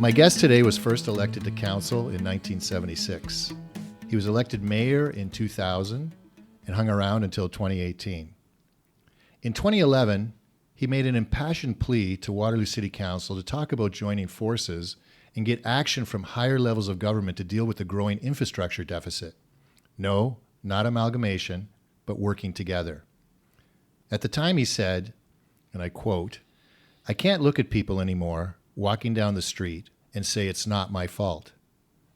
My guest today was first elected to council in 1976. He was elected mayor in 2000 and hung around until 2018. In 2011, he made an impassioned plea to Waterloo City Council to talk about joining forces and get action from higher levels of government to deal with the growing infrastructure deficit. No, not amalgamation, but working together. At the time he said, and I quote, "I can't look at people anymore walking down the street and say it's not my fault.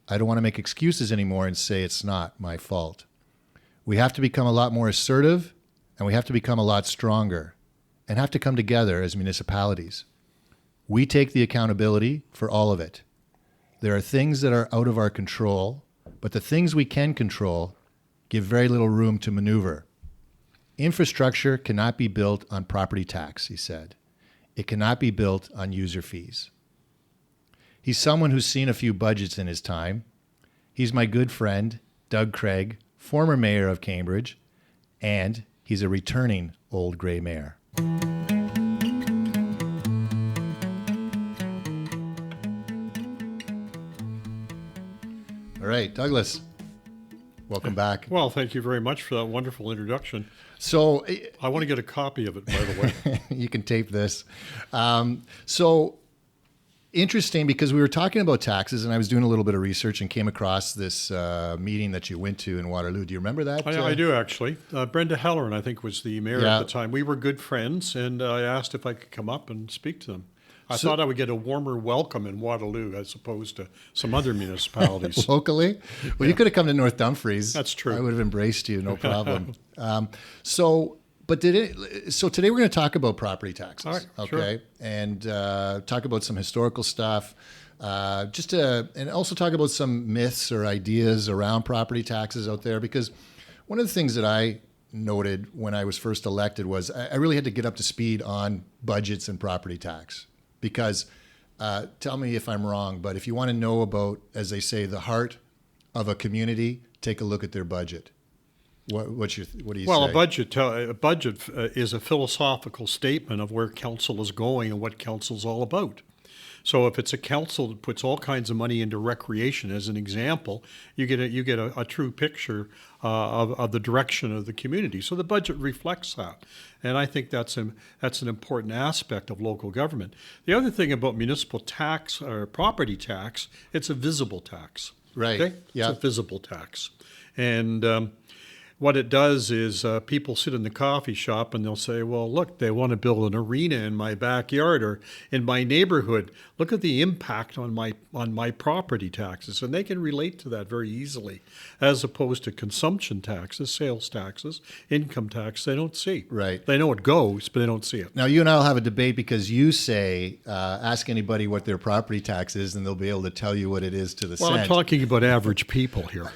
I don't want to make excuses anymore and say it's not my fault. We have to become a lot more assertive, and we have to become a lot stronger and have to come together as municipalities. We take the accountability for all of it. There are things that are out of our control, but the things we can control give very little room to maneuver. Infrastructure cannot be built on property tax," he said. "It cannot be built on user fees." He's someone who's seen a few budgets in his time. He's my good friend, Doug Craig, former mayor of Cambridge, and he's a returning old gray mayor. All right, Douglas, welcome back. Well, thank you very much for that wonderful introduction. So I want to get a copy of it, by the way. you can tape this. So interesting, because we were talking about taxes, and I was doing a little bit of research and came across this meeting that you went to in Waterloo. Do you remember that? I do, actually. Brenda Halloran, I think, was the mayor Yeah. at the time. We were good friends, and I asked if I could come up and speak to them. I thought I would get a warmer welcome in Waterloo as opposed to some other municipalities. Locally? Well, you could have come to North Dumfries. That's true. I would have embraced you, no problem. So today we're going to talk about property taxes. All right, okay, sure. And talk about some historical stuff, and also talk about some myths or ideas around property taxes out there. Because one of the things that I noted when I was first elected was I really had to get up to speed on budgets and property tax. Because tell me if I'm wrong, but if you want to know about, as they say, the heart of a community, take a look at their budget. What do you say? Well, a budget is a philosophical statement of where council is going and what council's all about. So if it's a council that puts all kinds of money into recreation, as an example, you get a true picture of the direction of the community. So the budget reflects that, and I think that's an important aspect of local government. The other thing about municipal tax or property tax, it's a visible tax. Right. Okay? Yeah. It's a visible tax, and what it does is people sit in the coffee shop and they'll say, well, look, they want to build an arena in my backyard or in my neighborhood. Look at the impact on my property taxes. And they can relate to that very easily, as opposed to consumption taxes, sales taxes, income tax. They don't see. Right. They know it goes, but they don't see it. Now, you and I will have a debate because you say, ask anybody what their property tax is and they'll be able to tell you what it is to the Well, cent. I'm talking about average people here.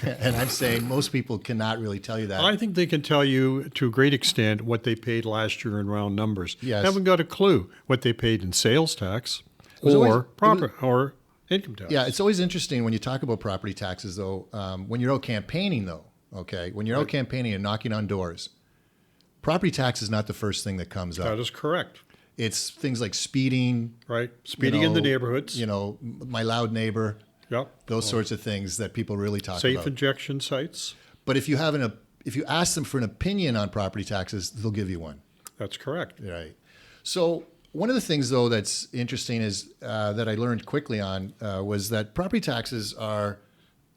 And I'm saying most people cannot really tell you that. I think they can tell you to a great extent what they paid last year in round numbers. Yes. Haven't got a clue what they paid in sales tax or income tax. Yeah, it's always interesting when you talk about property taxes, though, when you're out campaigning, though, okay? When you're out campaigning and knocking on doors, property tax is not the first thing that comes up. That is correct. It's things like speeding. Right. Speeding in the neighborhoods. My loud neighbor. Yep. Those sorts of things that people really talk Safe about. injection sites. But if you ask them for an opinion on property taxes, they'll give you one. That's correct. Right. So one of the things, though, that's interesting is that I learned quickly on was that property taxes are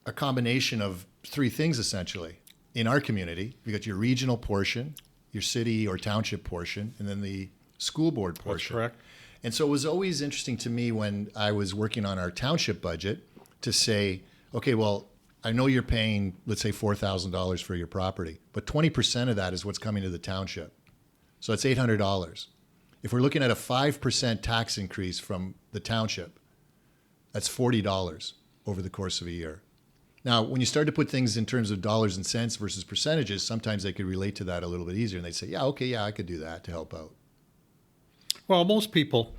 a combination of three things, essentially. In our community, you got your regional portion, your city or township portion, and then the school board portion. That's correct. And so it was always interesting to me when I was working on our township budget to say, okay, well, I know you're paying, let's say, $4,000 for your property, but 20% of that is what's coming to the township. So that's $800. If we're looking at a 5% tax increase from the township, that's $40 over the course of a year. Now, when you start to put things in terms of dollars and cents versus percentages, sometimes they could relate to that a little bit easier. And they'd say, yeah, okay, yeah, I could do that to help out. Well, most people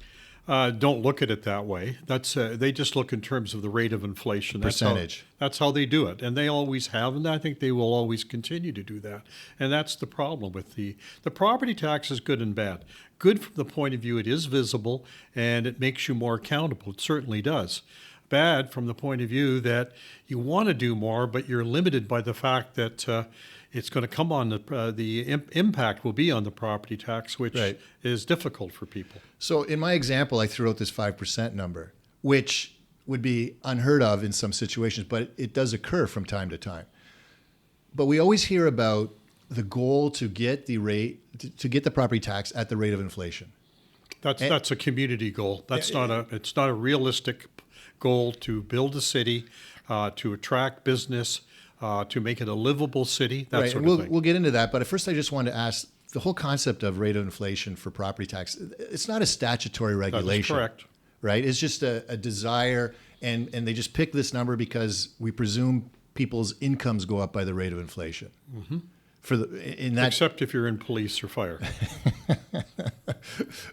don't look at it that way. That's they just look in terms of the rate of inflation. Percentage. That's how they do it, and they always have, and I think they will always continue to do that. And that's the problem with the property tax is good and bad. Good from the point of view it is visible and it makes you more accountable. It certainly does. Bad from the point of view that you want to do more, but you're limited by the fact that it's going to come on the impact will be on the property tax, which Right. is difficult for people. So in my example, I threw out this 5% number, which would be unheard of in some situations, but it does occur from time to time. But we always hear about the goal to get the rate, to get the property tax at the rate of inflation. That's a community goal. It's not a realistic goal to build a city, to attract business, to make it a livable city, that Right, sort and of thing. we'll get into that. But at first, I just wanted to ask, the whole concept of rate of inflation for property tax, it's not a statutory regulation. That is correct. Right? It's just a desire, and they just pick this number because we presume people's incomes go up by the rate of inflation. Mm-hmm. Except if you're in police or fire.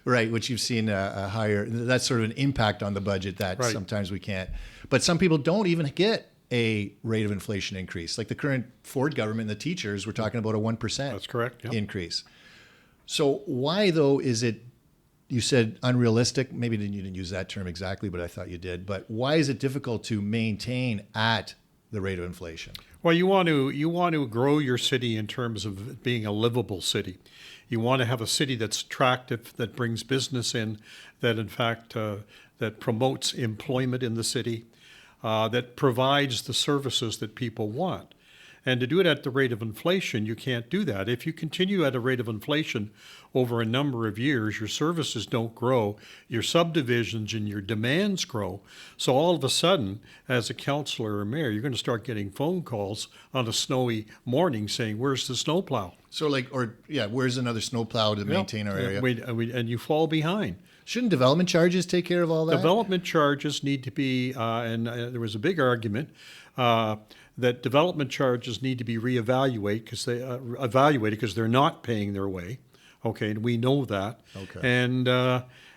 Right, which you've seen a higher, that's sort of an impact on the budget that Right. sometimes we can't. But some people don't even get a rate of inflation increase. Like the current Ford government, the teachers, we're talking about a 1% That's correct, yeah. increase. So why, though, is it, you said unrealistic, maybe you didn't use that term exactly, but I thought you did. But why is it difficult to maintain at the rate of inflation? Well, you want to grow your city in terms of being a livable city. You want to have a city that's attractive, that brings business in, that in fact that promotes employment in the city, that provides the services that people want. And to do it at the rate of inflation, you can't do that. If you continue at a rate of inflation over a number of years, your services don't grow, your subdivisions and your demands grow. So all of a sudden, as a councillor or mayor, you're going to start getting phone calls on a snowy morning saying, "Where's the snowplow?" So where's another snowplow to maintain our area? And you fall behind. Shouldn't development charges take care of all that? Development charges need to be, there was a big argument that development charges need to be reevaluated because they're not paying their way. Okay, and we know that. Okay. And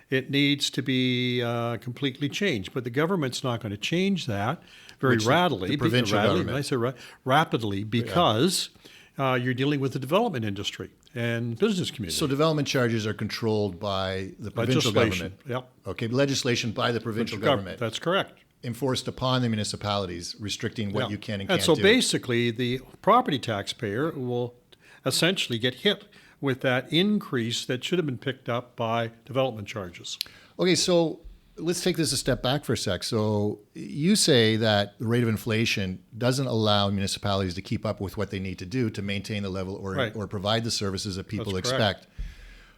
it needs to be completely changed. But the government's not going to change that very rapidly. The provincial government. I say rapidly because you're dealing with the development industry and business community. So development charges are controlled by the provincial Legislation, government. yep. Okay, legislation by the provincial government. That's correct. Enforced upon the municipalities, restricting what Yeah. you can and And can't so do. basically, the property taxpayer will essentially get hit with that increase that should have been picked up by development charges. Okay, so let's take this a step back for a sec. So you say that the rate of inflation doesn't allow municipalities to keep up with what they need to do to maintain the level Right. or provide the services that people That's correct. expect.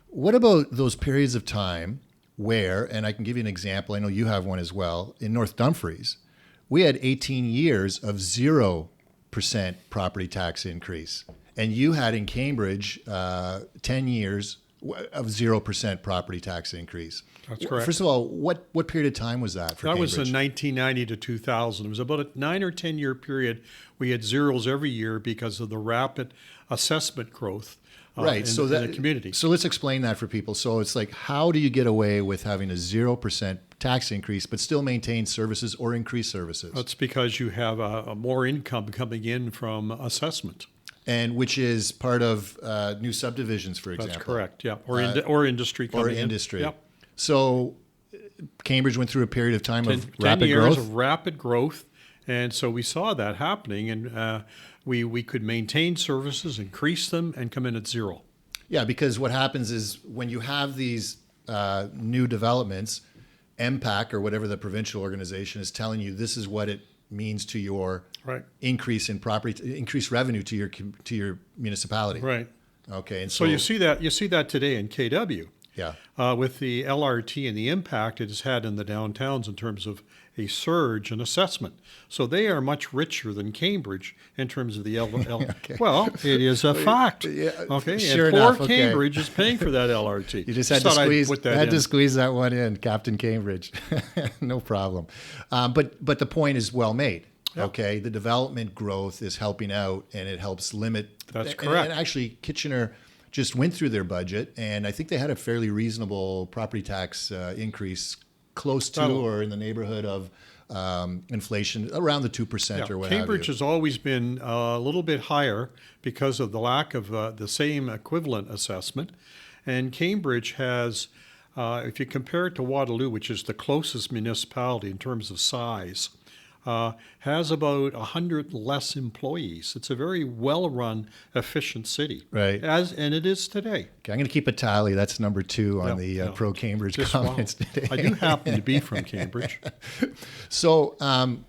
What about those periods of time where, and I can give you an example, I know you have one as well, in North Dumfries, we had 18 years of 0% property tax increase. And you had in Cambridge 10 years of 0% property tax increase. That's correct. First of all, what period of time was that for That Cambridge? was in 1990 to 2000. It was about a 9 or 10 year period. We had zeros every year because of the rapid assessment growth Right. in the community. So let's explain that for people. So it's like, how do you get away with having a 0% tax increase, but still maintain services or increase services? That's because you have a more income coming in from assessment. And which is part of new subdivisions, for example. That's correct, yeah. Or industry coming Or in. industry. Yep. So Cambridge went through a period of time of 10 rapid years growth. of rapid growth. And so we saw that happening, and we could maintain services, increase them, and come in at zero. Yeah, because what happens is when you have these new developments, MPAC or whatever the provincial organization is telling you, this is what it means to your Right. increase in property, increased revenue to your municipality. Right. Okay, and So you see that today in KW. Yeah. With the LRT and the impact it has had in the downtowns in terms of a surge in assessment. So they are much richer than Cambridge in terms of the Okay. Well, it is a fact. Yeah, Okay, sure and enough, poor okay. Cambridge is paying for that LRT. You just had Thought I'd put that to in. squeeze that one in, Captain Cambridge. No problem. But the point is well made. Yeah. Okay, the development growth is helping out, and it helps limit. That's and correct. actually, Kitchener just went through their budget, and I think they had a fairly reasonable property tax increase, close to or in the neighborhood of inflation, around the 2% or what Cambridge have has always been a little bit higher because of the lack of the same equivalent assessment. And Cambridge has, if you compare it to Waterloo, which is the closest municipality in terms of size, has about 100 less employees. It's a very well-run, efficient city. Right. And it is today. Okay, I'm going to keep a tally. That's number 2 on the pro-Cambridge comments today. I do happen to be from Cambridge. So, but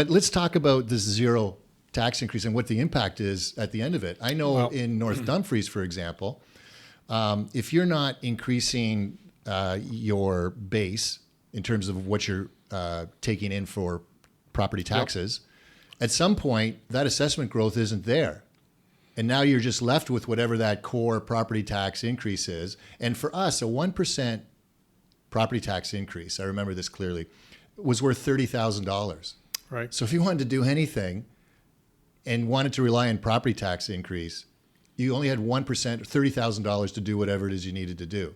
let's talk about this zero tax increase and what the impact is at the end of it. I know in North Dumfries, for example, if you're not increasing your base in terms of what you're taking in for property taxes, at some point that assessment growth isn't there. And now you're just left with whatever that core property tax increase is. And for us, a 1% property tax increase, I remember this clearly, was worth $30,000. Right. So if you wanted to do anything and wanted to rely on property tax increase, you only had 1%, $30,000 to do whatever it is you needed to do.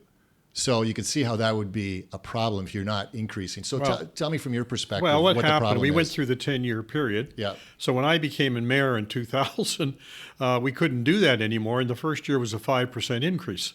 So you can see how that would be a problem if you're not increasing. So tell me from your perspective what the happened, problem we is. went through the 10-year period. Yeah. So when I became a mayor in 2000, we couldn't do that anymore. And the first year was a 5% increase.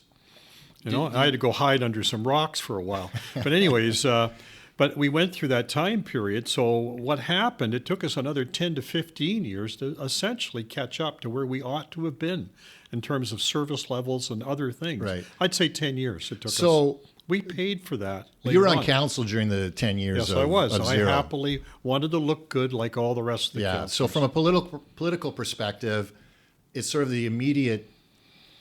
I had to go hide under some rocks for a while. But anyways, but we went through that time period. So what happened, it took us another 10 to 15 years to essentially catch up to where we ought to have been in terms of service levels and other things. Right. I'd say 10 years it took us. So we paid for that. you were on council during the 10 years Yes, I was. of I zero. happily wanted to look good like all the rest of the councils. So from a political perspective, it's sort of the immediate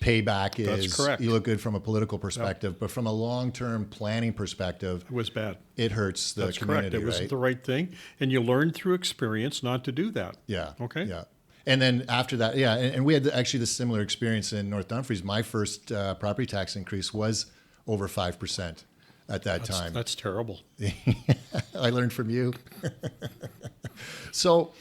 payback is That's correct. you look good from a political perspective, but from a long-term planning perspective, It was bad. it hurts the That's community, correct. It wasn't right? the right thing. And you learn through experience not to do that. Yeah. Okay. Yeah. And then after that, and we had actually the similar experience in North Dumfries. My first property tax increase was over 5% at that time. That's terrible. I learned from you. So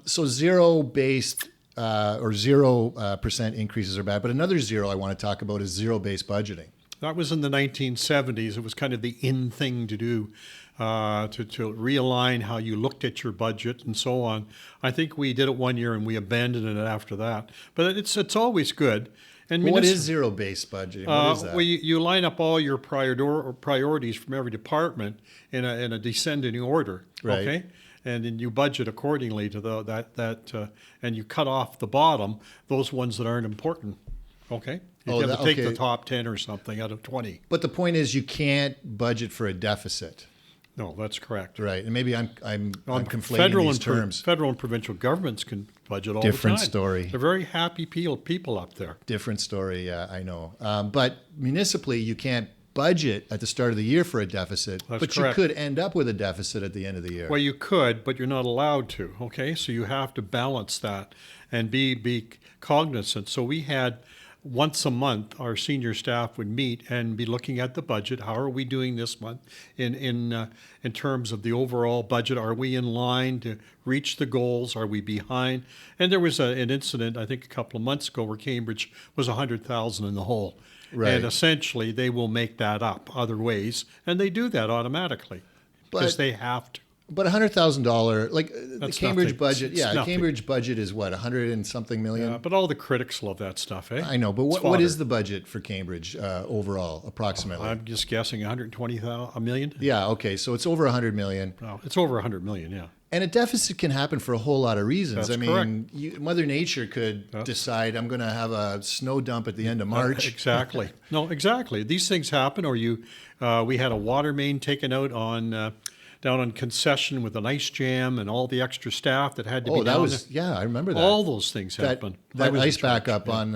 zero-based or 0% increases are bad. But another zero I want to talk about is zero-based budgeting. That was in the 1970s. It was kind of the in thing to do, to realign how you looked at your budget and so on. I think we did it one year and we abandoned it after that. But it's always good. And What is zero-based budgeting? What is that? Well, you line up all your priorities from every department in a descending order. Right. Okay. And then you budget accordingly to and you cut off the bottom, those ones that aren't important. Okay. You have to take the top 10 or something out of 20. But the point is, you can't budget for a deficit, No, that's correct. right? And maybe I'm conflating these terms. Federal and provincial governments can budget all Different the time. story. They're very happy people up there. Different story. Yeah, I know. But municipally, you can't budget at the start of the year for a deficit, That's but correct. you could end up with a deficit at the end of the year. Well, you could, but you're not allowed to. Okay, so you have to balance that and be cognizant. So we had once a month, our senior staff would meet and be looking at the budget. How are we doing this month in terms of the overall budget? Are we in line to reach the goals? Are we behind? And there was an incident, I think, a couple of months ago where Cambridge was $100,000 in the hole. Right. And essentially, they will make that up other ways, and they do that automatically because they have to. But $100,000, like the That's Cambridge nothing. budget, It's nothing. Cambridge budget is what, 100 and something million? Yeah, but all the critics love that stuff, eh? I know, but It's what is fodder. the budget for Cambridge overall, approximately? I'm just guessing 120,000, a million. Yeah, okay, so it's over 100 million. No, it's over 100 million. Yeah. And a deficit can happen for a whole lot of reasons. That's I mean, Mother Nature could decide I'm going to have a snow dump at the end of March. Exactly. No, exactly. These things happen. Or we had a water main taken out on down on Concession with an ice jam and all the extra staff that had to be Oh, that down was, there. I remember that. All those things that, happen. I that was in ice charge. backup on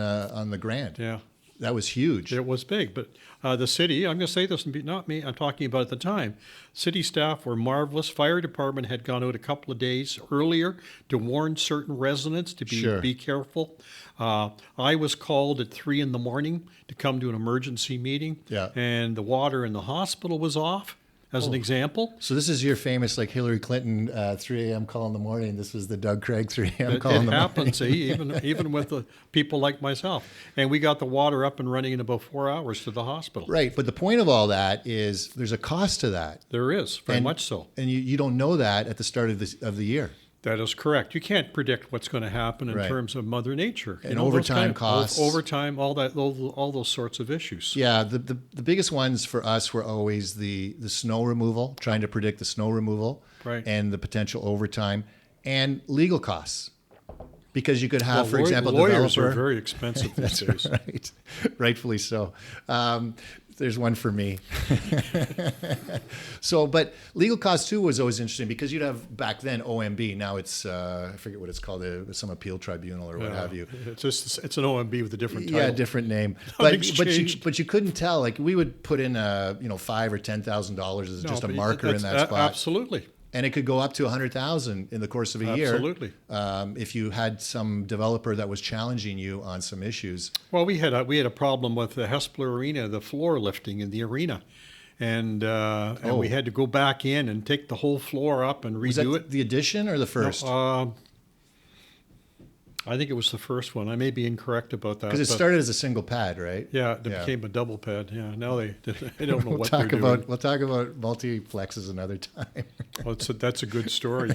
the Grand. Yeah. That was huge. It was big, but the city, I'm going to say this, not me, I'm talking about at the time, city staff were marvelous. Fire department had gone out a couple of days earlier to warn certain residents to be careful. I was called at 3 a.m. to come to an emergency meeting, Yeah. and the water in the hospital was off. as an example. So this is your famous like Hillary Clinton 3 a.m. call in the morning. This was the Doug Craig 3 a.m. It, call it in the happens, morning. even with the people like myself. And we got the water up and running in about 4 hours to the hospital. Right, but the point of all that is there's a cost to that. There is, very much so. And you don't know that at the start of the year. That is correct. You can't predict what's going to happen in Right. terms of Mother Nature. And overtime costs. Overtime, all those sorts of issues. Yeah, the biggest ones for us were always the snow removal, trying to predict the snow removal, Right. and the potential overtime, and legal costs. Because you could have, for example, lawyers developer. are very expensive these days. Right, rightfully so. There's one for me. So, but legal costs too was always interesting because you'd have back then OMB. Now it's I forget what it's called, some appeal tribunal or what have you. It's an OMB with a different title. Yeah, different name. Nothing's But changed. you couldn't tell. Like we would put in $5,000 or $10,000 as just a but marker in that's that spot. Absolutely. And it could go up to 100,000 in the course of a year. Absolutely. If you had some developer that was challenging you on some issues. Well, we had a problem with the Hespeler Arena, the floor lifting in the arena, and we had to go back in and take the whole floor up and Was that redo it. the addition or the first? I think it was the first one. I may be incorrect about that. Because it but started as a single pad, right? yeah, it became a double pad. Yeah, now they don't know what they're doing. We'll talk about multiplexes another time. Well, that's a good story.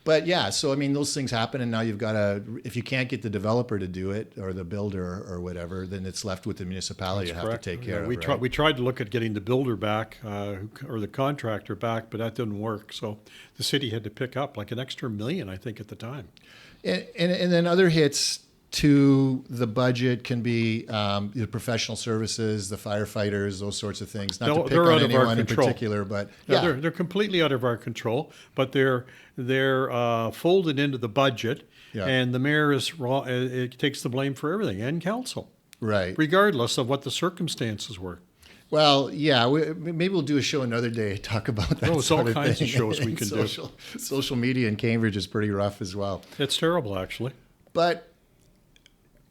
But yeah, so I mean, those things happen, and now you've got to. If you can't get the developer to do it or the builder or whatever, then it's left with the municipality to have Correct. to take care we of. Right? we tried to look at getting the builder back or the contractor back, but that didn't work. So the city had to pick up like an extra $1 million, I think, at the time. And then other hits to the budget can be the professional services, the firefighters, those sorts of things. Not to pick They're on out of our anyone in control. particular, but Yeah, yeah, they're completely out of our control, but they're folded into the budget, Yeah. and the mayor is raw. It takes the blame for everything, and council, right. regardless of what the circumstances were. Well, yeah, maybe we'll do a show another day, talk about that. There's all sort of kinds thing. of shows we can do. Social media in Cambridge is pretty rough as well. It's terrible, actually. But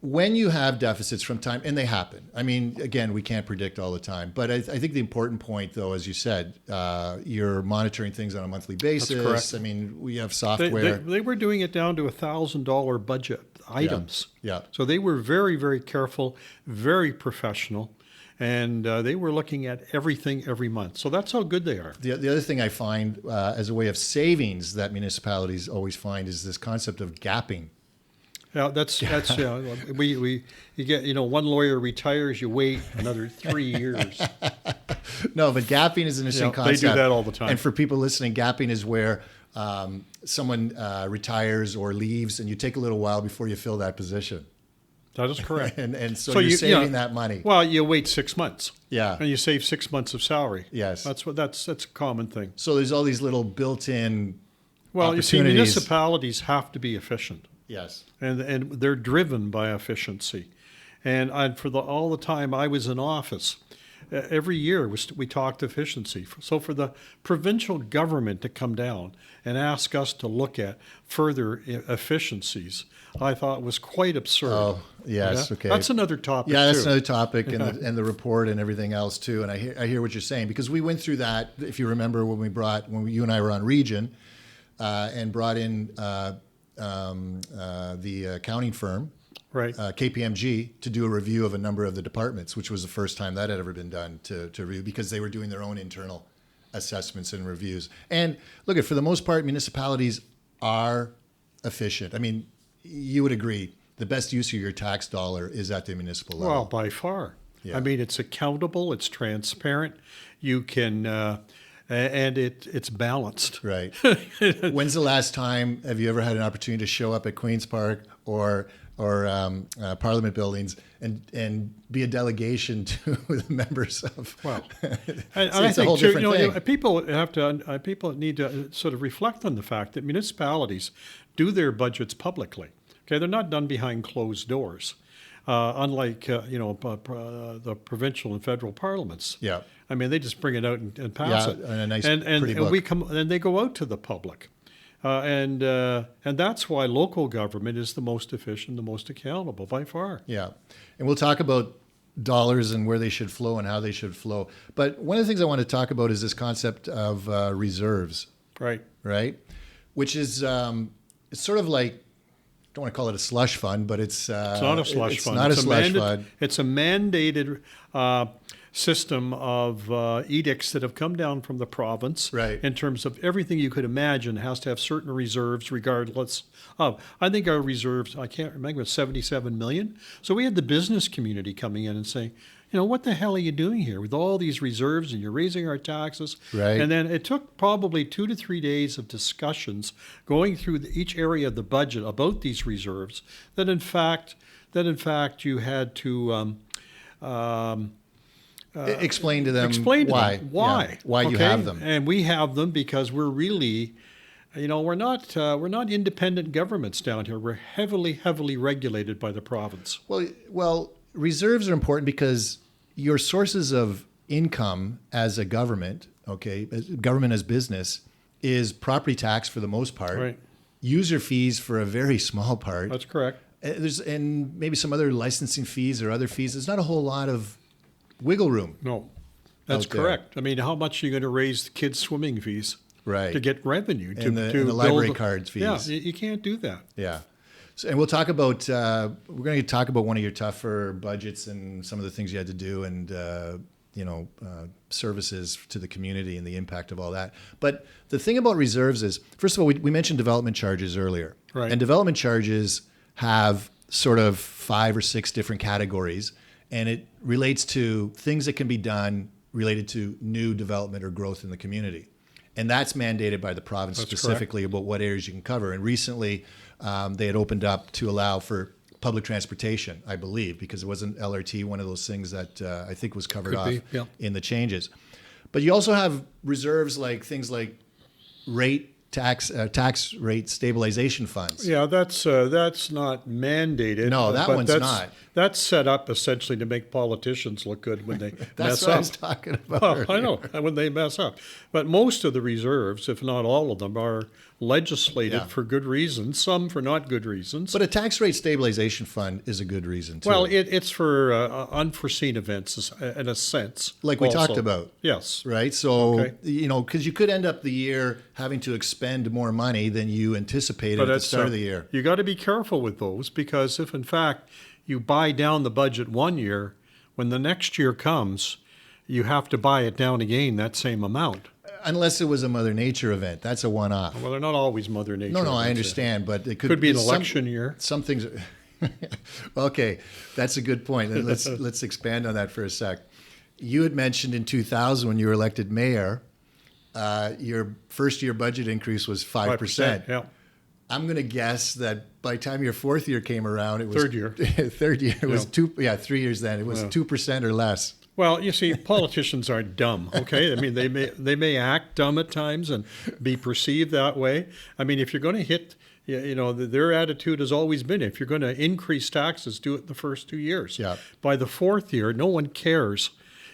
when you have deficits from time, and they happen, I mean, again, we can't predict all the time. But I think the important point, though, as you said, you're monitoring things on a monthly basis. correct. I mean, we have software. They were doing it down to $1,000 budget items. Yeah. So they were very, very careful, very professional, and they were looking at everything every month. So that's how good they are. The other thing I find as a way of savings that municipalities always find is this concept of gapping. Yeah, that's you get one lawyer retires, you wait another 3 years. No, but gapping is an interesting Yeah, they do concept. that all the time. And for people listening, gapping is where someone retires or leaves, and you take a little while before you fill that position. That is correct. And so you're saving that money. Well, you wait 6 months. Yeah. And you save 6 months of salary. Yes. That's a common thing. So there's all these little built-in Well, you see, opportunities. municipalities have to be efficient. Yes. And they're driven by efficiency. And all the time I was in office, every year we talked efficiency. So for the provincial government to come down and ask us to look at further efficiencies, I thought was quite absurd. Oh, yes. Yeah? Okay. That's another topic. Yeah, that's too. another topic, and the report and everything else too. And I hear what you're saying, because we went through that. If you remember when you and I were on Region, and brought in the accounting firm, Right. KPMG, to do a review of a number of the departments, which was the first time that had ever been done to review, because they were doing their own internal assessments and reviews. And look, for the most part, municipalities are efficient. I mean, you would agree the best use of your tax dollar is at the municipal level. Well, by far. Yeah. I mean, it's accountable, it's transparent. You can, and it's balanced. Right. When's the last time have you ever had an opportunity to show up at Queen's Park or Parliament buildings and be a delegation to the members of? Well, and it's a whole too, different thing. people need to sort of reflect on the fact that municipalities do their budgets publicly. Okay, they're not done behind closed doors, unlike the provincial and federal parliaments. Yeah. I mean, they just bring it out and pass Yeah, it, and a nice, and pretty book. and they go out to the public, and that's why local government is the most efficient, the most accountable by far. Yeah, and we'll talk about dollars and where they should flow and how they should flow. But one of the things I want to talk about is this concept of reserves, Right. right? Which is it's sort of like, I don't want to call it a slush fund, but it's Not a slush fund. Not It's a slush fund. It's a mandated system of edicts that have come down from the province, Right. in terms of everything you could imagine has to have certain reserves regardless of. I think our reserves, I can't remember, 77 million. So we had the business community coming in and saying, what the hell are you doing here with all these reserves, and you're raising our taxes? Right. And then it took probably 2 to 3 days of discussions going through each area of the budget about these reserves. That in fact you had to explain to them explain to why. them why. Yeah, why you Okay? have them. And we have them because we're really, we're not independent governments down here. We're heavily regulated by the province. Well, reserves are important because your sources of income as a government, government as business, is property tax for the most part, Right. user fees for a very small part. That's correct. And maybe some other licensing fees or other fees. There's not a whole lot of wiggle room. No, that's out there. correct. I mean, how much are you going to raise the kids' swimming fees? Right. To get revenue. And the library card fees. Yeah, you can't do that. Yeah. So, and we'll talk about, we're going to talk about one of your tougher budgets and some of the things you had to do and, services to the community and the impact of all that. But the thing about reserves is, first of all, we mentioned development charges earlier. Right. And development charges have sort of 5 or 6 different categories. And it relates to things that can be done related to new development or growth in the community. And that's mandated by the province. That's specifically correct. About what areas you can cover. And recently, they had opened up to allow for public transportation, I believe, because it wasn't LRT, one of those things that I think was covered Could off be, yeah. in the changes. But you also have reserves like things like tax rate stabilization funds. Yeah, that's not mandated. No, that but one's that's, not. That's set up essentially to make politicians look good when they That's mess what I up. was talking about. Well, I earlier. know, when they mess up. But most of the reserves, if not all of them, are legislated Yeah. for good reasons, some for not good reasons. But a tax rate stabilization fund is a good reason, too. Well, it's for unforeseen events, in a sense. Like we also. talked about. Yes. Right? So, Okay. because you could end up the year having to expend more money than you anticipated at the start of the year. You got to be careful with those, because if in fact you buy down the budget one year, when the next year comes, you have to buy it down again that same amount. Unless it was a Mother Nature event. That's a one-off. Well, they're not always Mother Nature. No, I events. understand, but it Could be an some- election year. Some things. Okay, that's a good point. And let's expand on that for a sec. You had mentioned in 2000 when you were elected mayor, your first year budget increase was 5%. Yeah. I'm going to guess that by the time your fourth year came around, it was Third year. Third year, it was Yeah. 2. Yeah, 3 years then. It was 2% or less. Well, you see, politicians aren't dumb, okay? I mean, they may act dumb at times and be perceived that way. I mean, if you're going to hit, their attitude has always been, if you're going to increase taxes, do it the first 2 years. Yeah. By the fourth year, no one cares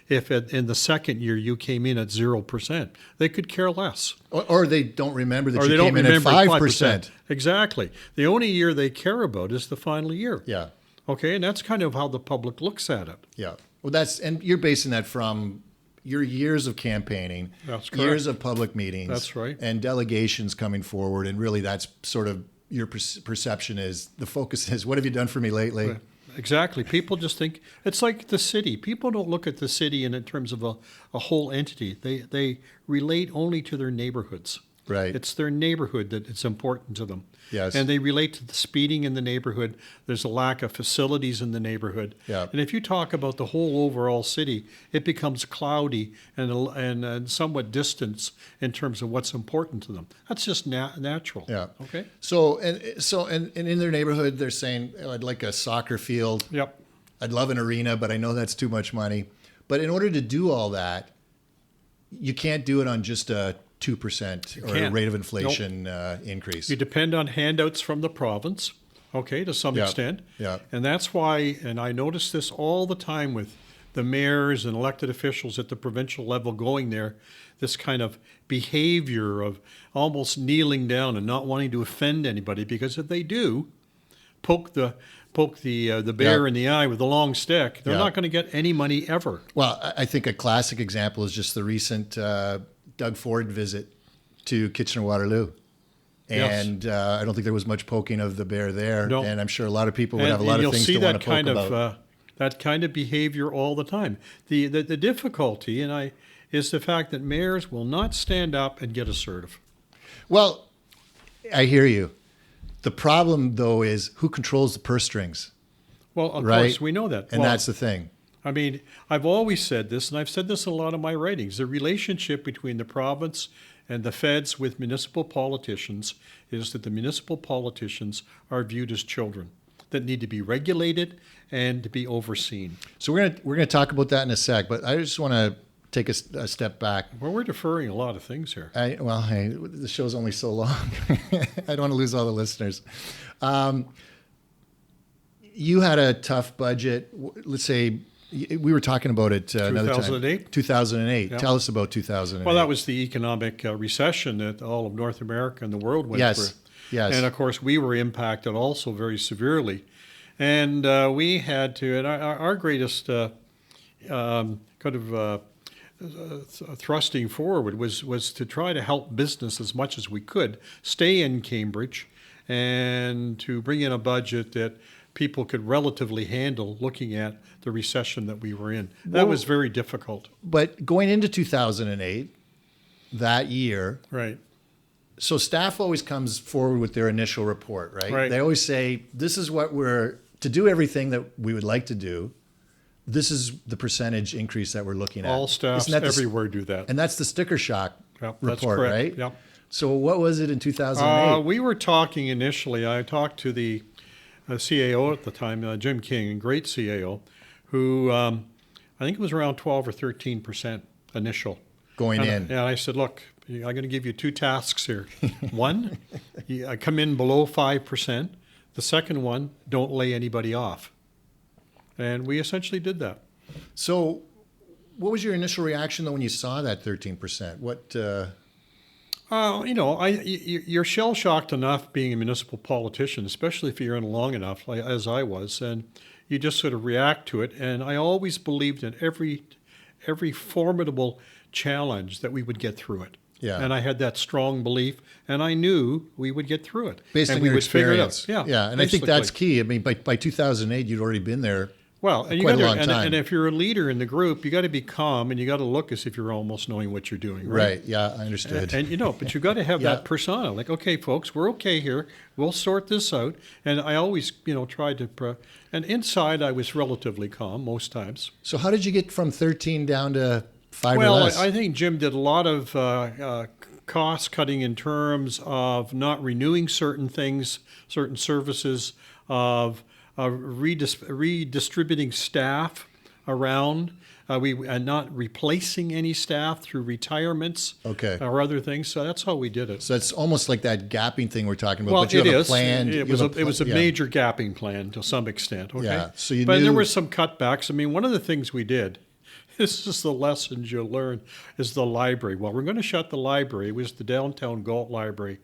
if in the second year you came in at 0%. They could care less. Or they don't remember that Or you they don't came in at remember 5%. Exactly. The only year they care about is the final year. Yeah. Okay, and that's kind of how the public looks at it. Yeah. Well, and you're basing that from your years of campaigning, That's correct. years of public meetings. That's right. And delegations coming forward. And really, that's sort of your perception is the focus is, what have you done for me lately? Right. Exactly. People just think it's like the city. People don't look at the city in terms of a whole entity. They relate only to their neighborhoods. Right. It's their neighborhood that it's important to them. Yes. And they relate to the speeding in the neighborhood. There's a lack of facilities in the neighborhood. Yeah. And if you talk about the whole overall city, it becomes cloudy and somewhat distant in terms of what's important to them. That's just natural. Yeah. Okay. So in their neighborhood, they're saying, I'd like a soccer field. Yep. I'd love an arena, but I know that's too much money. But in order to do all that, you can't do it on just a 2% or a can't. rate of inflation increase. You depend on handouts from the province, okay, to some Yeah. extent. Yeah. And that's why, and I notice this all the time with the mayors and elected officials at the provincial level going there, this kind of behavior of almost kneeling down and not wanting to offend anybody, because if they do, poke the poke the bear Yeah. in the eye with a long stick, they're Yeah. not going to get any money ever. Well, I think a classic example is just the recent Doug Ford visit to Kitchener-Waterloo. Yes. And I don't think there was much poking of the bear there. No. And I'm sure a lot of people would And have a lot of you'll things see to want that to poke kind about. of that kind of behavior all the time. The difficulty, is the fact that mayors will not stand up and get assertive. Well, I hear you. The problem, though, is who controls the purse strings, Well, of right? course, we know that. And Well, that's the thing. I mean, I've always said this, and I've said this in a lot of my writings. The relationship between the province and the feds with municipal politicians is that the municipal politicians are viewed as children that need to be regulated and to be overseen. So we're gonna talk about that in a sec, but I just want to take a step back. Well, we're deferring a lot of things here. The show's only so long. I don't want to lose all the listeners. You had a tough budget. Let's say we were talking about it another time. 2008? 2008. Yeah. Tell us about 2008. Well, that was the economic recession that all of North America and the world went Yes. through. Yes. And of course, we were impacted also very severely. And we had to, and our greatest thrusting forward was to try to help business as much as we could stay in Cambridge and to bring in a budget that people could relatively handle looking at the recession that we were in. That Well- was very difficult. But going into 2008, that year, Right. so staff always comes forward with their initial report, right? Right. They always say, this is what to do everything that we would like to do. This is the percentage increase that we're looking at. All staffs Isn't that everywhere do that. And that's the sticker shock Yep, that's report, correct. right? Yep. So what was it in 2008? We were talking initially. I talked to the CAO at the time, Jim King, a great CAO, who I think it was around 12 or 13% initial. Going in. And I said, look, I'm going to give you two tasks here. One, I come in below 5%. The second one, don't lay anybody off. And we essentially did that. So what was your initial reaction, though, when you saw that 13%? What? You're shell-shocked enough being a municipal politician, especially if you're in long enough, as I was, and you just sort of react to it. And I always believed in every formidable challenge that we would get through it. Yeah. And I had that strong belief, and I knew we would get through it. Based and on we your would figure it out. experience. Yeah. And I think that's key. I mean, by 2008, you'd already been there. Well, and quite a long time. and if you're a leader in the group, you got to be calm and you got to look as if you're almost knowing what you're doing. Right. Yeah, I understood. And but you got to have Yeah. that persona. Like, okay, folks, we're okay here. We'll sort this out. And I always, tried to. And inside, I was relatively calm most times. So how did you get from 13 down to 5 or Well, less? I think Jim did a lot of cost cutting in terms of not renewing certain things, certain services, of redistributing staff around. And not replacing any staff through retirements Okay. or other things. So that's how we did it. So it's almost like that gapping thing we're talking about. Well, but you it have is. a plan. It was a major gapping plan to some extent. Okay. Yeah, so you but there knew- were some cutbacks. I mean, one of the things we did, this is the lessons you'll learn, is the library. Well, we're going to shut the library. It was the downtown Galt Library,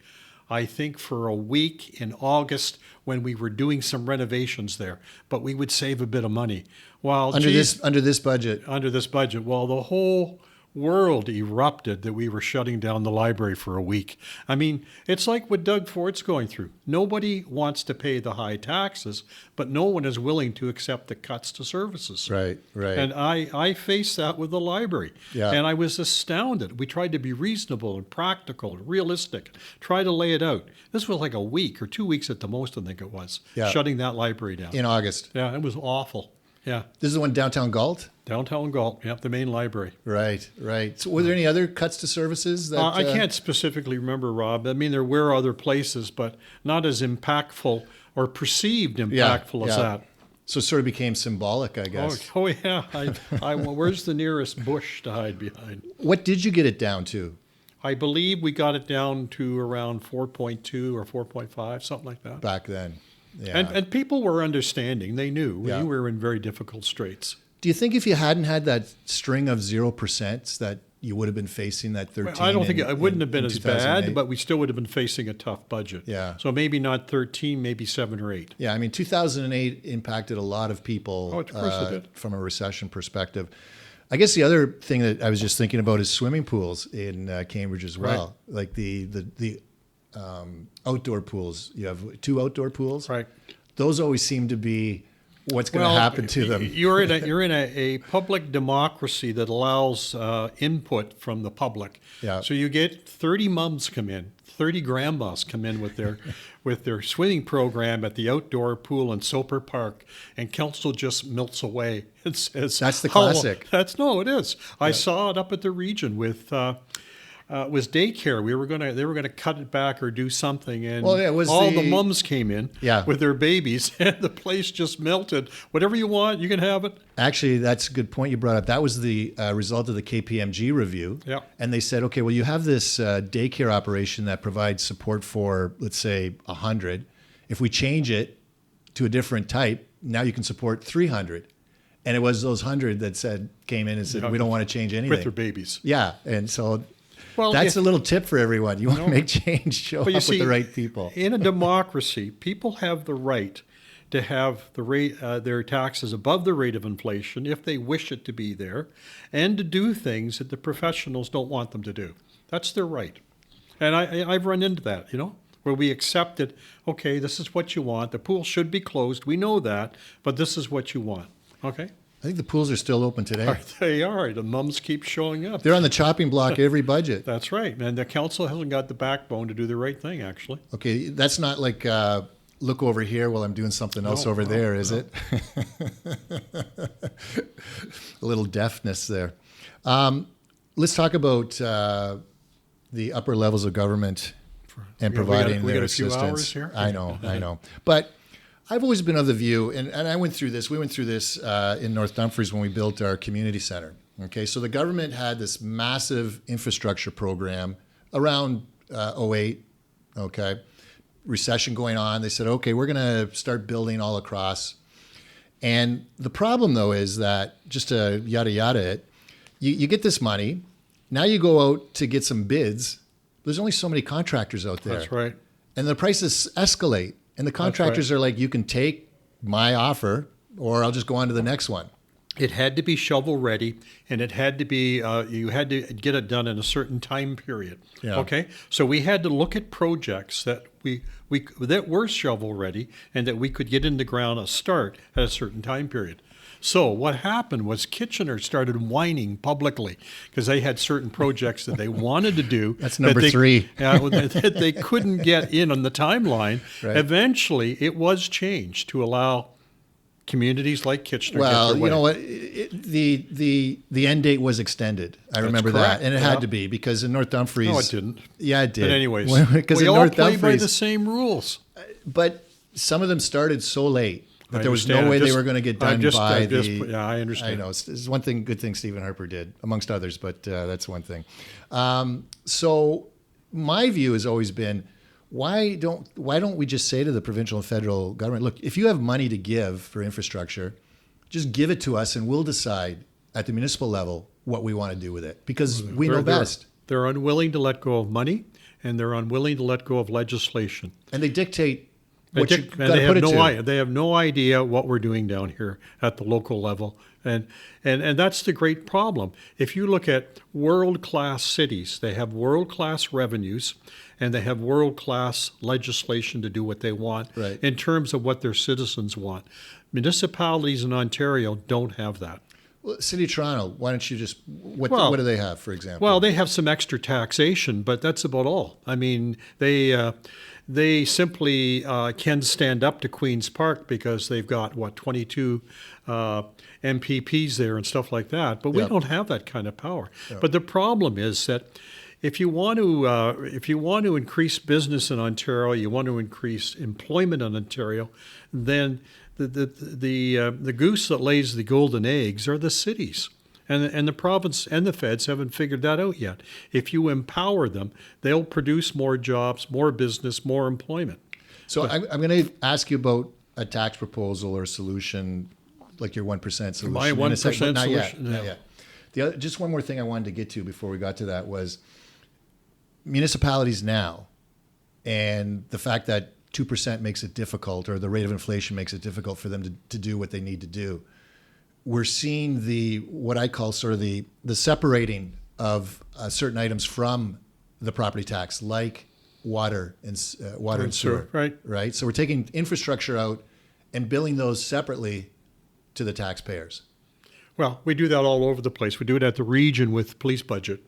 I think, for a week in August when we were doing some renovations there. But we would save a bit of money. Well, under this budget. under this budget. Well, the whole world erupted that we were shutting down the library for a week. I mean, it's like what Doug Ford's going through. Nobody wants to pay the high taxes, but no one is willing to accept the cuts to services. Right. And I faced that with the library. Yeah. And I was astounded. We tried to be reasonable and practical and realistic, try to lay it out. This was like a week or 2 weeks at the most, I think it was, Yeah. shutting that library down. In August. Yeah, it was awful. Yeah. This is the one downtown Galt? Downtown Galt, yeah, the main library. Right. So were there any other cuts to services? That I can't specifically remember, Rob. I mean, there were other places, but not as impactful or perceived impactful as that. So it sort of became symbolic, I guess. Oh yeah. Where's the nearest bush to hide behind? What did you get it down to? I believe we got it down to around 4.2 or 4.5, something like that. Back then? Yeah. And people were understanding. They knew we were in very difficult straits. Do you think if you hadn't had that string of 0%, that you would have been facing that 13. I don't think it wouldn't have been in as bad, 2008. but we still would have been facing a tough budget. Yeah. So maybe not 13, maybe 7 or 8. Yeah, I mean, 2008 impacted a lot of people Oh, of course it did. from a recession perspective. I guess the other thing that I was just thinking about is swimming pools in Cambridge as well. Like the outdoor pools. You have 2 outdoor pools. Right. Those always seem to be what's going to happen to them. You're in a public democracy that allows input from the public. Yeah. So you get 30 mums come in, 30 grandmas come in with their swimming program at the outdoor pool in Soper Park, and council just melts away and says, That's the "How long-" classic. It is. I saw it up at the region with. Was daycare. They were gonna cut it back or do something, and Well, yeah, it was all the- the mums came in Yeah. with their babies, and the place just melted. Whatever you want, you can have it. Actually, that's a good point you brought up. That was the result of the KPMG review. Yeah. And they said, okay, well, you have this daycare operation that provides support for, let's say, 100. If we change it to a different type, now you can support 300. And it was those 100 that came in and said, we don't want to change anything. With their babies. Yeah. And so Well, that's a little tip for everyone. You want to make change, show up But you with see, the right people. In a democracy, people have the right to have the rate, their taxes above the rate of inflation if they wish it to be there, and to do things that the professionals don't want them to do. That's their right. And I've run into that, where we accepted, okay, this is what you want. The pool should be closed. We know that, but this is what you want. Okay? I think the pools are still open today. They are. The mums keep showing up. They're on the chopping block every budget. That's right. And the council hasn't got the backbone to do the right thing, actually. Okay, that's not like look over here while I'm doing something else over there, is it? A little deafness there. Let's talk about the upper levels of government and providing we got their a few assistance. hours here? I know. But I've always been of the view, and we went through this in North Dumfries when we built our community center. Okay, so the government had this massive infrastructure program around 08, okay, recession going on. They said, okay, we're going to start building all across. And the problem, though, is that, just to yada yada it, you get this money. Now you go out to get some bids. There's only so many contractors out there. That's right. And the prices escalate. And the contractors are like, you can take my offer or I'll just go on to the next one. It had to be shovel ready, and it had to be, you had to get it done in a certain time period. Yeah. Okay? So we had to look at projects that that were shovel ready and that we could get in the ground a start at a certain time period. So what happened was Kitchener started whining publicly because they had certain projects that they wanted to do. That's number 3. That they couldn't get in on the timeline. Right. Eventually, it was changed to allow communities like Kitchener Well, get their way. you know what? The end date was extended. I remember correct. that. And it had to be because in North Dumfries. No, it didn't. Yeah, it did. But anyways, Because we in all North play by Dumfries. the same rules. But some of them started so late that I there was understand. no way I they just- were going to get I done just- by I just- the. yeah, I understand. I know. It's one good thing Stephen Harper did, amongst others, but that's one thing. So my view has always been, why don't we just say to the provincial and federal government, look, if you have money to give for infrastructure, just give it to us and we'll decide at the municipal level what we want to do with it because we know best. They're unwilling to let go of money, and they're unwilling to let go of legislation. And they dictate And what you and got to they put have it no to. they have no idea what we're doing down here at the local level, and that's the great problem. If you look at world-class cities, they have world-class revenues, and they have world-class legislation to do what they want Right. in terms of what their citizens want. Municipalities in Ontario don't have that. Well, City of Toronto, why don't you just, what Well- do they have, for example? Well, they have some extra taxation, but that's about all. I mean, they simply can stand up to Queen's Park because they've got 22 MPPs there and stuff like that. But we Yep. don't have that kind of power. But the problem is that if you want to increase business in Ontario, you want to increase employment in Ontario, then the goose that lays the golden eggs are the cities. And the province and the feds haven't figured that out yet. If you empower them, they'll produce more jobs, more business, more employment. So I'm going to ask you about a tax proposal or solution, like your 1% solution. My in a second, 1% but not yet, solution, not yeah. yet. Just one more thing I wanted to get to before we got to that was municipalities now, and the fact that 2% makes it difficult, or the rate of inflation makes it difficult for them to do what they need to do. We're seeing what I call sort of the separating of certain items from the property tax, like water and sewer. Right. So we're taking infrastructure out and billing those separately to the taxpayers. Well, we do that all over the place. We do it at the region with police budget.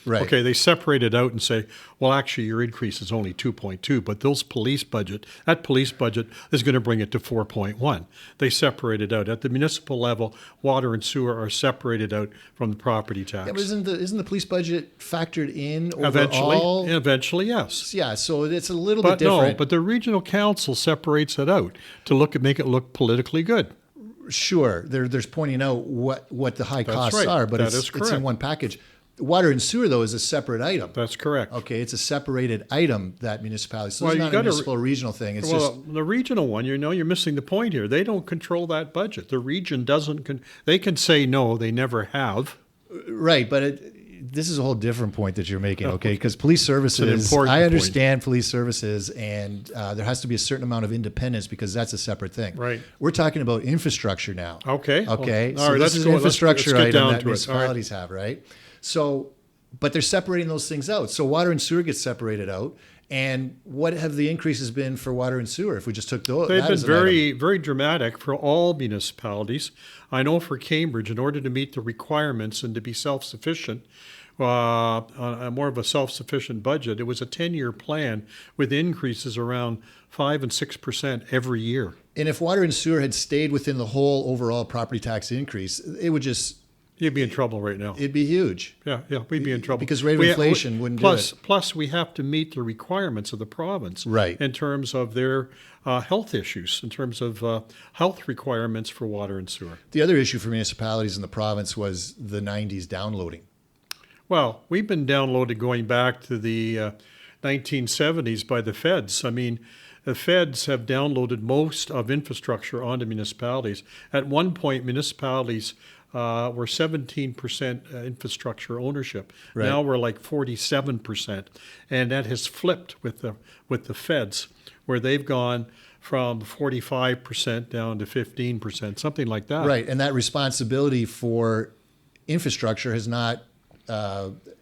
Right. Okay, they separate it out and say, well, actually, your increase is only 2.2, but that police budget is going to bring it to 4.1. They separate it out. At the municipal level, water and sewer are separated out from the property tax. Yeah, but isn't the police budget factored in overall? Eventually, yes. Yeah, so it's a little bit different. No, but the regional council separates it out to make it look politically good. Sure, there's pointing out what the high costs are, but it's in one package. Water and sewer, though, is a separate item. That's correct. Okay, it's a separated item, that municipality. So it's not a municipal regional thing. It's the regional one, you're missing the point here. They don't control that budget. The region doesn't. They can say no, they never have. Right, but this is a whole different point that you're making, okay? Because police services, I understand police services, and there has to be a certain amount of independence because that's a separate thing. Right. We're talking about infrastructure now. Okay. Okay. Well, so this is an infrastructure item that municipalities have, right? So, but they're separating those things out. So water and sewer gets separated out. And what have the increases been for water and sewer if we just took those? They've been very dramatic for all municipalities. I know for Cambridge, in order to meet the requirements and to be self-sufficient, on more of a self-sufficient budget, it was a 10-year plan with increases around 5 and 6% every year. And if water and sewer had stayed within the whole overall property tax increase, it would just... You'd be in trouble right now. It'd be huge. Yeah, we'd be in trouble. Because rate of inflation wouldn't do it. Plus, we have to meet the requirements of the province. Right. In terms of their health issues, in terms of health requirements for water and sewer. The other issue for municipalities in the province was the 90s downloading. Well, we've been downloaded going back to the 1970s by the feds. I mean, the feds have downloaded most of infrastructure onto municipalities. At one point, municipalities were 17% infrastructure ownership. Right. Now we're like 47%, and that has flipped with the feds, where they've gone from 45% down to 15%, something like that. Right, and that responsibility for infrastructure has not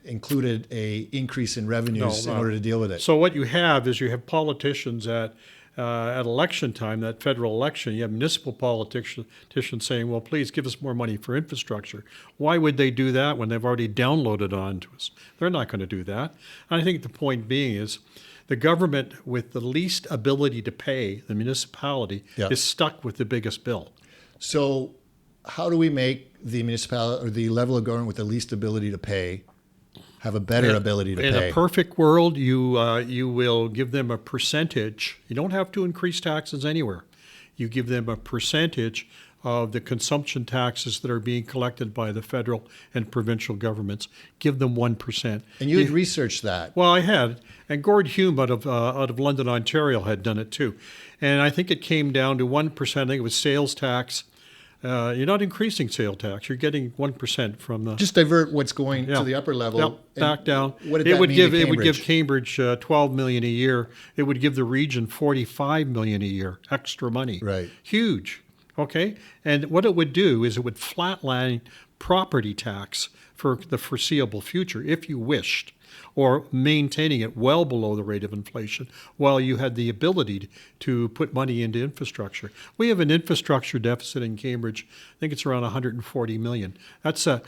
included a increase in revenues in order to deal with it. So what you have is you have politicians at election time, that federal election, you have municipal politicians saying, well, please give us more money for infrastructure. Why would they do that when they've already downloaded onto us? They're not going to do that. And I think the point being is the government with the least ability to pay, the municipality, is stuck with the biggest bill. So how do we make the municipality or the level of government with the least ability to pay have a better ability to pay? In a perfect world, you will give them a percentage. You don't have to increase taxes anywhere. You give them a percentage of the consumption taxes that are being collected by the federal and provincial governments. Give them 1%. And you had researched that. Well, I had. And Gord Hume out of London, Ontario had done it too. And I think it came down to 1%. I think it was sales tax. You're not increasing sales tax. You're getting 1% from the... Just divert what's going to the upper level. Yep, back down. What did that mean to Cambridge? It would give Cambridge $12 million a year. It would give the region $45 million a year, extra money. Right. Huge. Okay? And what it would do is it would flatline property tax for the foreseeable future, if you wished, or maintaining it well below the rate of inflation while you had the ability to put money into infrastructure. We have an infrastructure deficit in Cambridge. I think it's around $140 million. That's a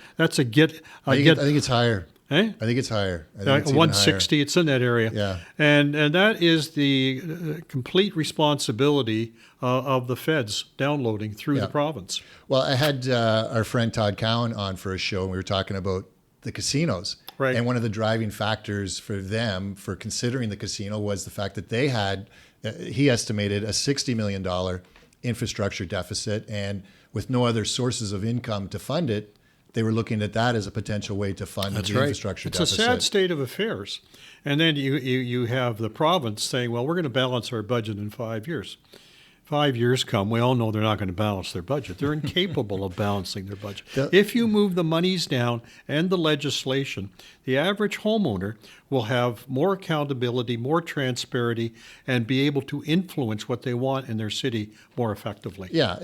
get. I think it's higher. Eh? I think it's higher. I think it's 160. It's in that area. Yeah. And that is the complete responsibility of the feds downloading through the province. Well, I had our friend Todd Cowan on for a show, and we were talking about the casinos. Right. And one of the driving factors for them for considering the casino was the fact that they had, he estimated, a $60 million infrastructure deficit. And with no other sources of income to fund it, they were looking at that as a potential way to fund the infrastructure deficit. It's a sad state of affairs. And then you have the province saying, well, we're going to balance our budget in 5 years. 5 years come, we all know they're not going to balance their budget. They're incapable of balancing their budget. The- If you move the monies down and the legislation, the average homeowner will have more accountability, more transparency, and be able to influence what they want in their city more effectively. Yeah,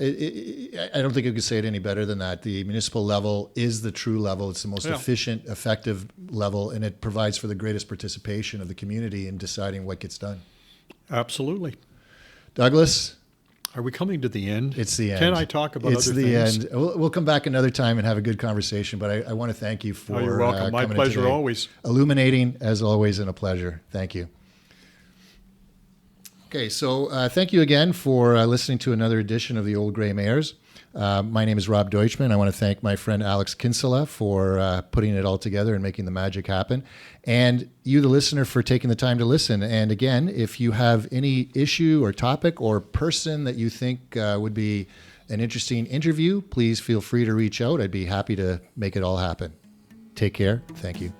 I don't think you could say it any better than that. The municipal level is the true level. It's the most Yeah. efficient, effective level, and it provides for the greatest participation of the community in deciding what gets done. Absolutely. Douglas, Are we coming to the end? it's the end. Can I talk about it's other the things? end. We'll come back another time and have a good conversation, but I want to thank you for Oh, you're welcome. My coming in pleasure today. always. Illuminating, as always, and a pleasure. Thank you. Okay, so thank you again for listening to another edition of the Old Gray Mayors. My name is Rob Deutschman. I want to thank my friend Alex Kinsella for putting it all together and making the magic happen. And you, the listener, for taking the time to listen. And again, if you have any issue or topic or person that you think would be an interesting interview, please feel free to reach out. I'd be happy to make it all happen. Take care. Thank you.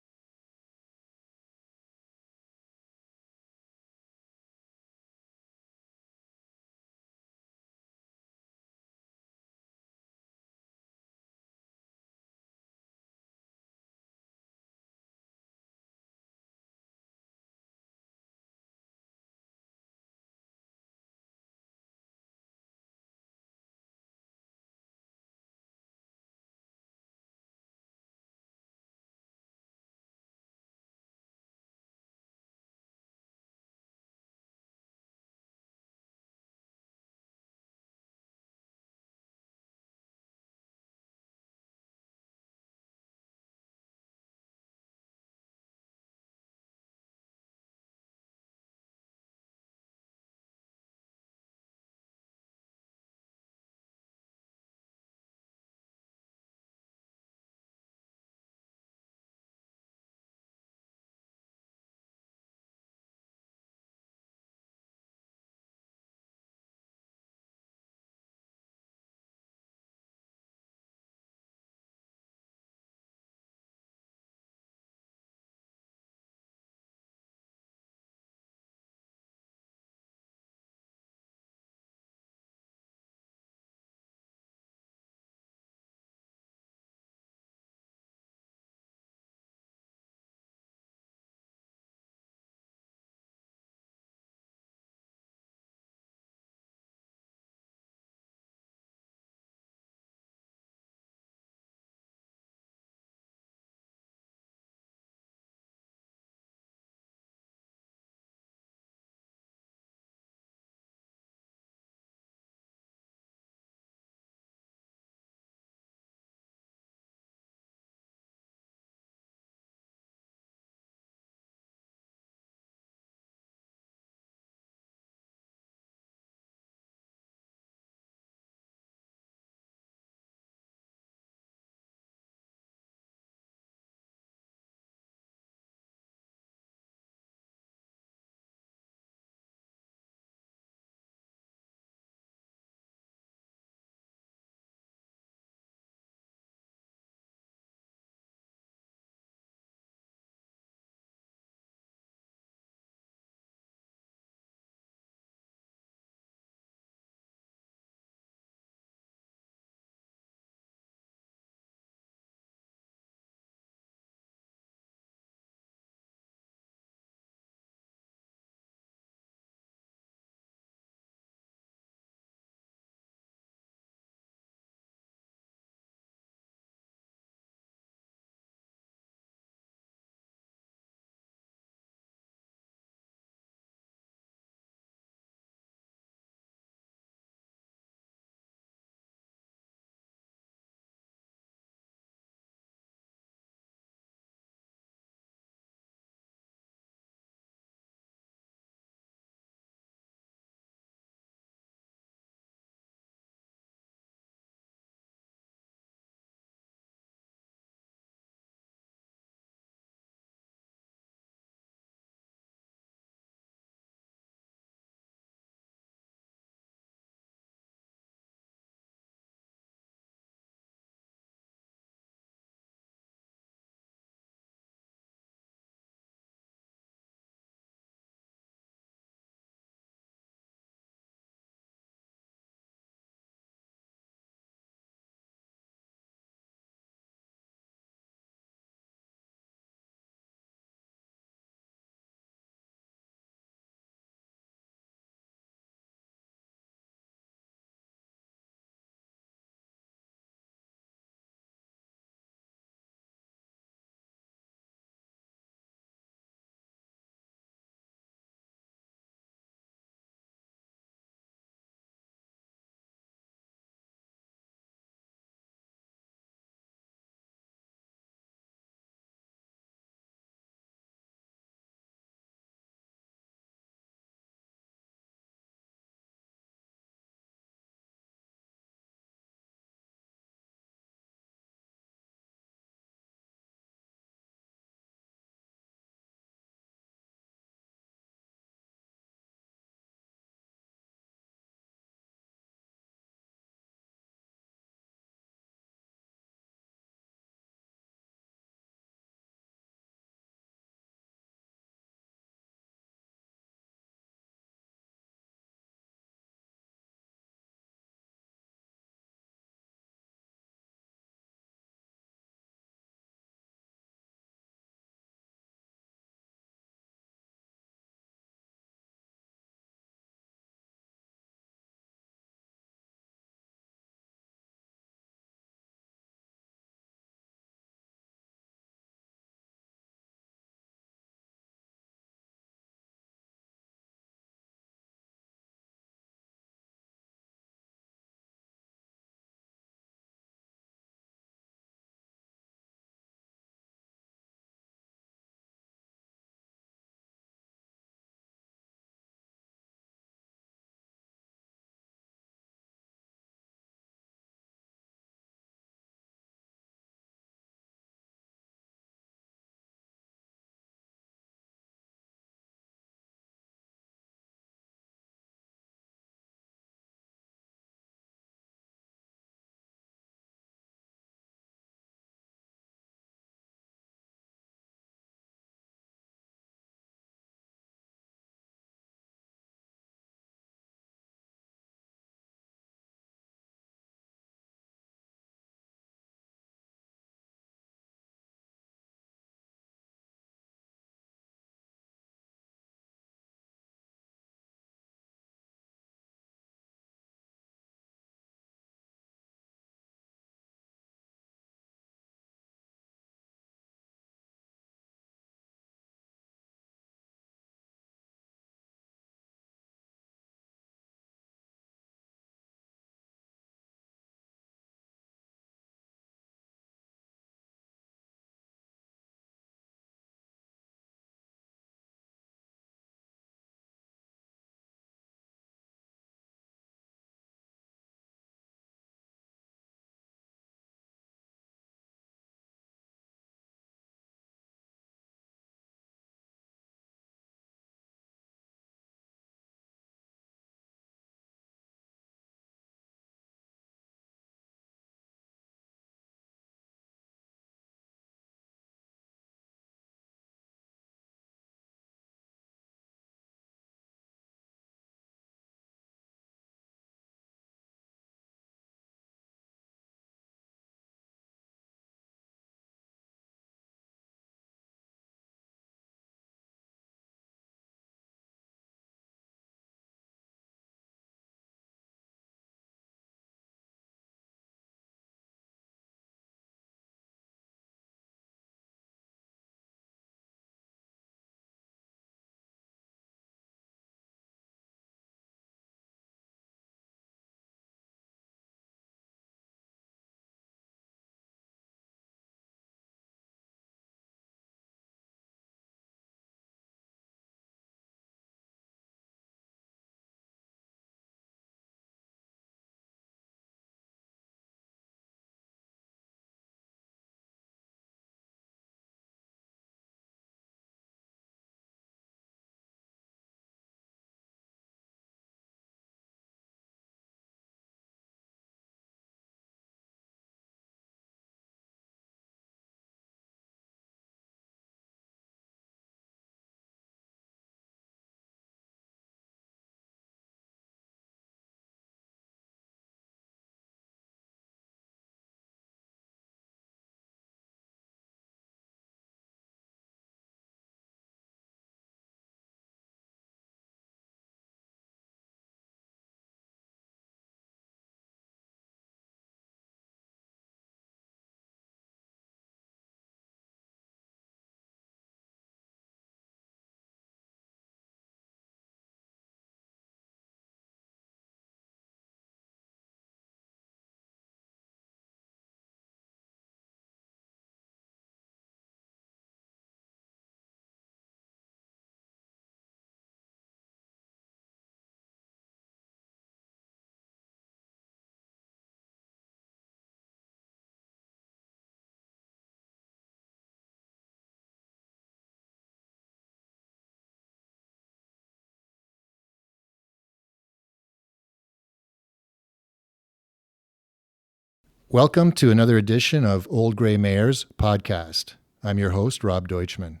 Welcome to another edition of Old Gray Mayor's podcast. I'm your host, Rob Deutschman.